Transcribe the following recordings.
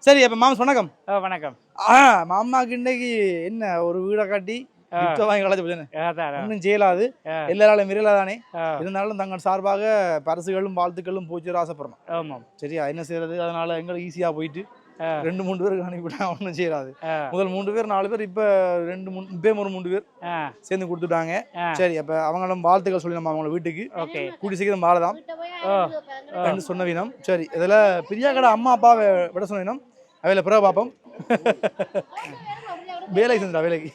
சரி அப்ப மாமா வணக்கம். வணக்கம். மாமாக்கு இன்னைக்கு என்ன ஒரு வீடை கட்டி வாங்கி கலாச்சு அதான். ஒன்றும் செய்யலாது எல்லாராலும் மிரலாதானே இருந்தாலும் தங்கள் சார்பாக பரிசுகளும் வாழ்த்துக்களும் போச்சு ஆசைப்படுறோம். ஆமாம். சரியா என்ன செய்யறது, அதனால எங்களுக்கு ஈஸியா போயிட்டு 2-3 பேருக்கு அனுப்பிவிட்டா ஒன்றும் செய்யறாது. முதல் 3 பேர் 4 பேர் இப்ப 2-3 பேர் சேர்ந்து கொடுத்துட்டாங்க. சரி அப்ப அவங்களும் வாழ்த்துக்கள் சொல்லி நம்ம அவங்க வீட்டுக்கு கூடி சீக்கிரம் மாறதான் சொன்ன வீணம். சரி இதுல பிரியா கடை அம்மா அப்பாவை விட சொன்ன வீணம் அவையில பிறகு பார்ப்போம். வேலைக்கு செஞ்சுடா வேலைக்கு.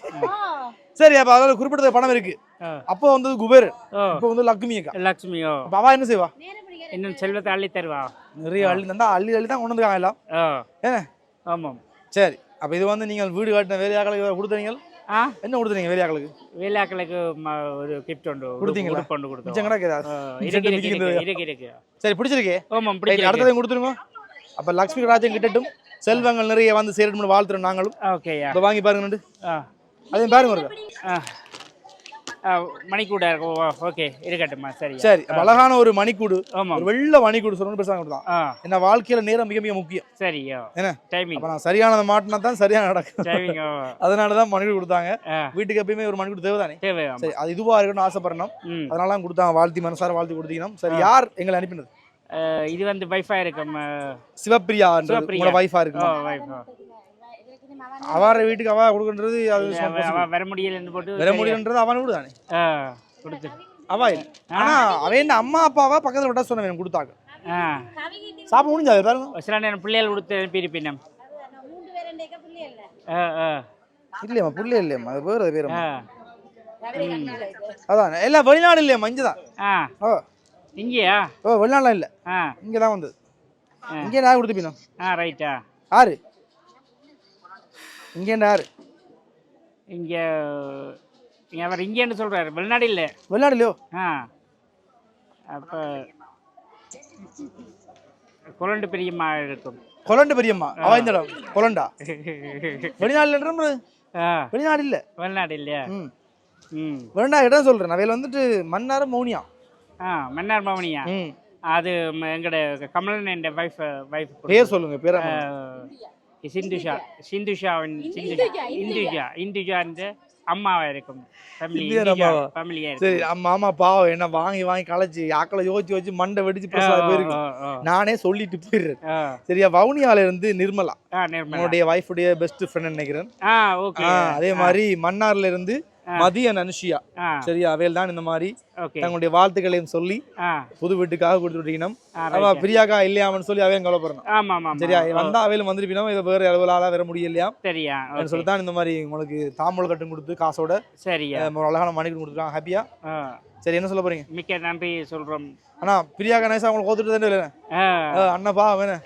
சரி அப்ப அதோட குறிப்பிட்ட பணம் இருக்கு. அப்போ வந்து குபேர், இப்போ வந்து லக்ஷ்மி அக்கா. லக்ஷ்மியோ அவ என்ன செய்வா? இன்னும் செல்வத்தை அள்ளி தருவா. நிறைய அள்ளி தந்தா அள்ளி தான் கொண்டு வந்துருக்காங்க எல்லாம். ஏன்னா ஆமாம். சரி அப்ப இது வந்து நீங்கள் வீடு கட்டின வேலையாக்களுக்கு கொடுத்தீங்க. என்ன கொடுத்தீங்க வேலையாக்களுக்கு? வேலையாக்களுக்கு ஒரு கிஃப்ட் ஒன்று கொடுத்தீங்களா? கொண்டு கொடுத்தோம். சரி பிடிச்சிருக்கே. ஆமாம் அடுத்ததையும் கொடுத்துருங்க. அப்ப லக்ஷ்மி ராஜன் கிட்டட்டும் செல்வங்கள் நிறைய வந்து சேரணும் வாழ்த்துறோம் நாங்களும். ஓகே இப்போ வாங்கி பாருங்க. அதையும் பாருங்க ஒரு மணிக்கூட ஓகே இருக்கட்டுமா. சரி சரி அழகான ஒரு மணிக்கூடு, ஒரு வெள்ளை மணிக்கூடு சொல்லணும் பேசாங்க தான். என்ன வாழ்க்கையில நேரம் மிக மிக முக்கியம். சரியா என்ன டைமிங் அப்ப நான் சரியானதை மாட்டினா தான் சரியான நடக்கும். டைமிங் அதனாலதான் மணிக்கூடு கொடுத்தாங்க. வீட்டுக்கு எப்பயுமே ஒரு மணிக்கூடு தேவைதானே. சரி அது இதுவா இருக்கணும்னு ஆசைப்படணும். அதனால தான் கொடுத்தாங்க. வாழ்த்தி மனசார வாழ்த்தி கொடுத்தீங்கன்னா. சரி யார் எங்களை அனுப்பினது? இது வந்து வைஃபா இருக்கும். சிவப்பிரியா உங்களோட வைஃபா இருக்கும். அவர வீட்டுக்கு அவ கொடுக்கன்றது வர முடியலன்னு போட்டு வர முடியலன்றது அவன் கூட தானே கொடுத்து அவ இல்ல. ஆனா அவன் அம்மா அப்பாவா பக்கத்துல விட சொன்ன கொடுத்தாங்க. சாப்பிட முடிஞ்சாது பாருங்க. சில நேரம் பிள்ளைகள் கொடுத்து அனுப்பியிருப்பினம். இல்லையம்மா புள்ளி இல்லையம்மா அது பேர் பேர் அதான் எல்லாம் வெளிநாடு இல்லையம்மா இங்கதான். இங்கேயா? வெளிநாடுலாம் இல்ல இங்கதான் வந்தது. இங்கே நான் கொடுத்துப்பீங்க. ரைட்டா யாரு இங்கே யாரு? இங்க அவர் இங்கேன்னு சொல்றாரு. வெளிநாடு இல்ல. வெளிநாடு இல்லையோ? அப்ப கொலண்டு பெரியம்மா இருக்கும். கொலண்டு பெரியம்மா அவ இந்த இடம் கொலண்டா வெளிநாடுல வெளிநாடு இல்ல. வெளிநாடு இல்லையா? வெளிநாடு இடம் சொல்றேன். அவையில வந்துட்டு மன்னார் மௌனியா. மன்னார் மௌனியா அது எங்கட கமலன் வைஃப் பேர் சொல்லுங்க. பேர் சிந்துஷா. சிந்துஷாவின் இந்துஜா அம்மாவா இருக்கும். சரி மாமா பாவம் என்ன வாங்கி வாங்கி களைச்சு ஆக்களை யோசிச்சு மண்டை வெடிச்சு போயிருக்கு. நானே சொல்லிட்டு போயிடுறேன். சரியா வவுனியால இருந்து நிர்மலா உன்னுடைய வைஃபுடைய பெஸ்ட் ஃப்ரெண்ட் நினைக்கிறேன். அதே மாதிரி மன்னார்ல இருந்து மதியன் அனுஷியா. சரியா அவையில் தான் இந்த மாதிரி தங்களுடைய வாழ்த்துக்களையும் சொல்லி புது வீட்டுக்காக கொடுத்துட்டீங்கன்னா அவ பிரியாக்கா இல்லையாமன்னு சொல்லி அவையும் கவலைப்படுறோம். சரியா வந்தா அவையிலும் வந்துருப்பீங்க. இதை வேற அளவுலால வேற முடியலையா சரியா சொல்லித்தான் இந்த மாதிரி உங்களுக்கு தாம்பூல் கட்டும் கொடுத்து காசோட சரியா ஒரு அழகான மணிக்கு கொடுத்துருக்காங்க. ஹாப்பியா? சரி என்ன சொல்ல போறீங்க? மிக்க நன்றி சொல்றோம். ஆனா பிரியாக்கா நைசா உங்களுக்கு கோத்துட்டு தானே அண்ணப்பா வேணும்.